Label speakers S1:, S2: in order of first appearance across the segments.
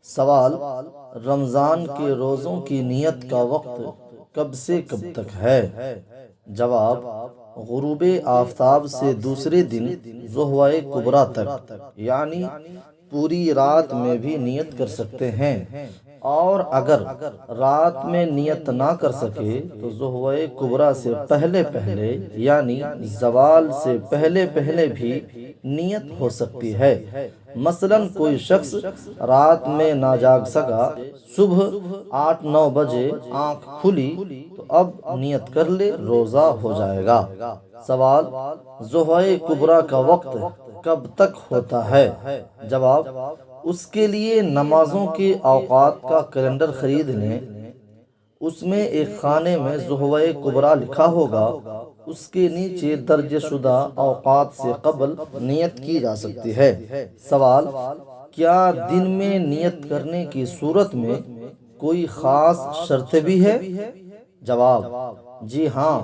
S1: سوال: رمضان کے روزوں کی نیت کا وقت کب سے کب تک ہے؟ جواب: غروب آفتاب سے دوسرے دن ظہر کبریٰ تک، یعنی پوری رات میں بھی نیت کر سکتے ہیں، اور اگر رات میں نیت نہ کر سکے تو ظہر کبریٰ سے پہلے پہلے یعنی زوال سے پہلے پہلے بھی نیت ہو سکتی ہے۔ مثلاً کوئی شخص رات میں نہ جاگ سکا، صبح 8-9 بجے آنکھ کھلی تو اب نیت کر لے، روزہ ہو جائے گا۔ سوال: ظہر کبریٰ کا وقت کب تک ہوتا ہے؟ جواب: اس کے لیے نمازوں کے اوقات کا کیلنڈر خرید لیں، اس میں ایک خانے میں ظہر کبریٰ لکھا ہوگا، اس کے نیچے درج شدہ اوقات سے قبل نیت کی جا سکتی ہے۔ سوال: کیا دن میں نیت کرنے کی صورت میں کوئی خاص شرط بھی ہے؟ جواب: جی ہاں،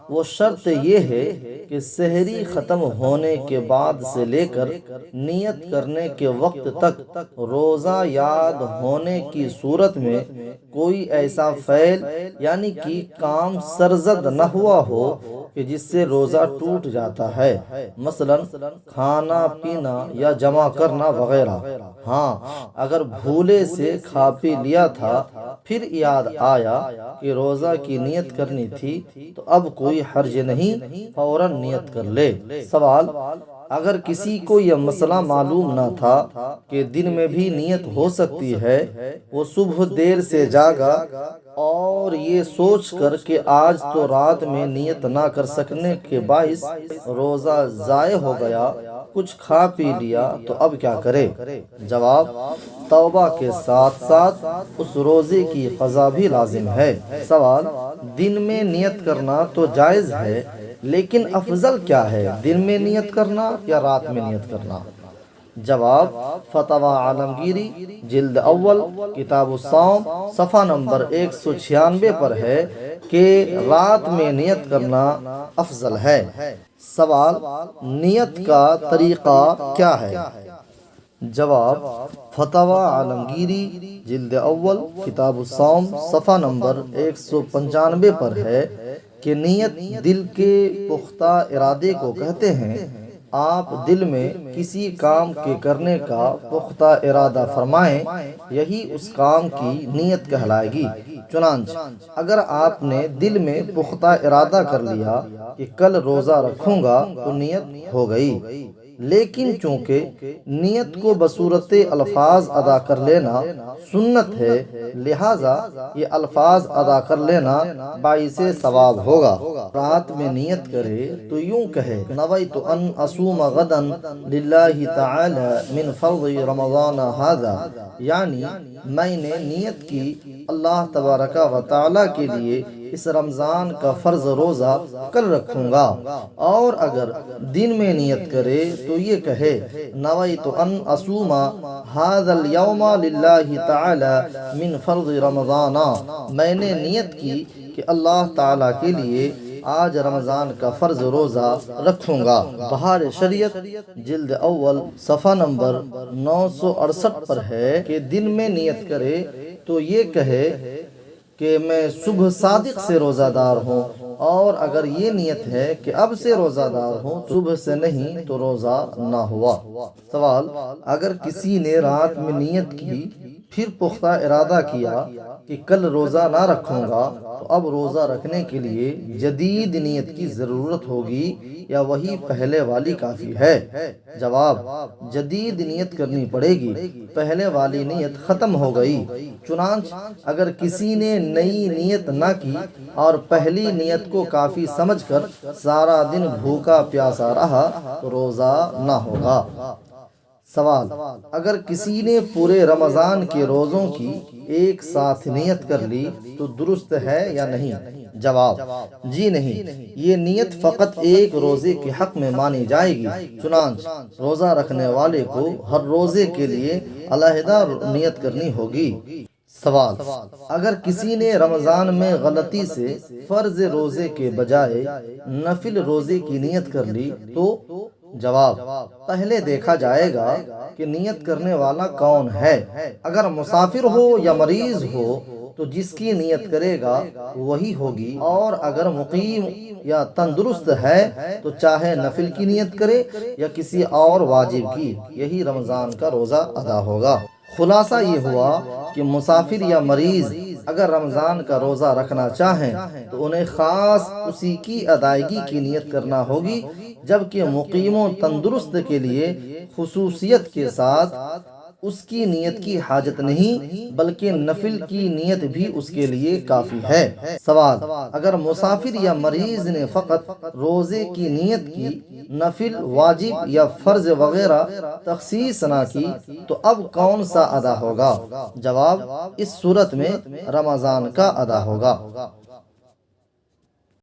S1: وہ شرط یہ ہے کہ سحری ختم ہونے کے بعد سے لے کر نیت کرنے کے وقت تک روزہ یاد ہونے کی صورت میں کوئی ایسا فعل یعنی کہ کام سرزد نہ ہوا ہو کہ جس سے روزہ ٹوٹ جاتا ہے، مثلاً کھانا پینا یا جمع کرنا وغیرہ۔ ہاں، اگر بھولے سے کھا پی لیا تھا، پھر یاد آیا کہ روزہ کی نیت کرنی تھی تو اب کوئی حرج نہیں، فوراً نیت کر لے۔ سوال: اگر کسی کو یہ مسئلہ معلوم نہ تھا کہ دن میں بھی نیت ہو سکتی ہے، وہ صبح دیر سے جاگا اور یہ سوچ کر کہ آج تو رات میں نیت نہ کر سکنے کے باعث روزہ ضائع ہو گیا، کچھ کھا پی لیا، تو اب کیا کرے؟ جواب: توبہ کے ساتھ ساتھ اس روزے کی قضا بھی لازم ہے۔ سوال: دن میں نیت کرنا تو جائز ہے، لیکن افضل کیا ہے، دن میں نیت کرنا یا رات میں نیت کرنا؟ جواب: فتویٰ عالمگیری جلد اول کتاب الصوم صفحہ نمبر 196 پر ہے کہ رات میں نیت کرنا افضل ہے۔ سوال: نیت کا طریقہ کیا ہے؟ جواب: فتویٰ عالمگیری جلد اول کتاب الصوم صفحہ نمبر 195 پر ہے کہ نیت دل کے پختہ ارادے کو کہتے ہیں۔ آپ دل میں کسی کام کے کرنے کا پختہ ارادہ فرمائیں، یہی اس کام کی نیت کہلائے گی۔ چنانچہ اگر آپ نے دل میں پختہ ارادہ کر لیا کہ کل روزہ رکھوں گا تو نیت ہو گئی، لیکن چونکہ نیت کو بصورت الفاظ ادا کر لینا سنت ہے، لہٰذا یہ الفاظ ادا کر لینا باعث ثواب ہوگا۔ رات میں نیت کرے تو یوں کہے: نویت ان اصوم غدا للہ تعالی من فرض رمضان ھذا، یعنی میں نے نیت کی اللہ تبارک و تعالی کے لیے اس رمضان کا فرض روزہ کل رکھوں گا۔ اور اگر دن میں نیت کرے تو یہ کہے: نویت ان اصوم ھذا اليوم للہ تعالی من فرض رمضان، میں نے نیت کی کہ اللہ تعالی کے لیے آج رمضان کا فرض روزہ رکھوں گا۔ بہار شریعت جلد اول صفحہ نمبر 968 پر ہے کہ دن میں نیت کرے تو یہ کہے کہ میں صبح صادق سے روزہ دار ہوں، اور اگر یہ نیت ہے کہ اب سے روزہ دار ہوں، صبح سے نہیں تو روزہ نہ ہوا۔ سوال: اگر کسی نے رات میں نیت کی، پھر پختہ ارادہ کیا کہ کل روزہ نہ رکھوں گا، تو اب روزہ رکھنے کے لیے جدید نیت کی ضرورت ہوگی یا وہی پہلے والی کافی ہے؟ جواب: جدید نیت کرنی پڑے گی، پہلے والی نیت ختم ہو گئی۔ چنانچہ اگر کسی نے نئی نیت نہ کی اور پہلی نیت کو کافی سمجھ کر سارا دن بھوکا پیاسا رہا تو روزہ نہ ہوگا۔ سوال: اگر کسی نے پورے رمضان کے روزوں کی ایک ساتھ نیت کر لی تو درست ہے یا نہیں؟ جواب: جی نہیں، یہ نیت فقط ایک روزے کے حق میں مانی جائے گی، چنانچہ روزہ رکھنے والے کو ہر روزے کے لیے علیحدہ نیت کرنی ہوگی۔ سوال: اگر کسی نے رمضان میں غلطی سے فرض روزے کے بجائے نفل روزے کی نیت کر لی تو جواب: پہلے دیکھا جائے گا کہ نیت کرنے والا کون ہے۔ اگر مسافر ہو یا مریض ہو تو جس کی نیت کرے گا وہی ہوگی، اور اگر مقیم یا تندرست ہے تو چاہے نفل کی نیت کرے یا کسی اور واجب کی، یہی رمضان کا روزہ ادا ہوگا۔ خلاصہ یہ ہوا کہ مسافر یا مریض اگر رمضان کا روزہ رکھنا چاہیں تو انہیں خاص اسی کی ادائیگی کی نیت کرنا ہوگی، جبکہ مقیم و تندرست کے لیے خصوصیت کے ساتھ اس کی نیت کی حاجت نہیں، بلکہ نفل کی نیت بھی اس کے لیے کافی ہے۔ سوال: اگر مسافر یا مریض نے فقط روزے کی نیت کی، نفل، واجب یا فرض وغیرہ تخصیص نہ کی، تو اب کون سا ادا ہوگا؟ جواب: اس صورت میں رمضان کا ادا ہوگا۔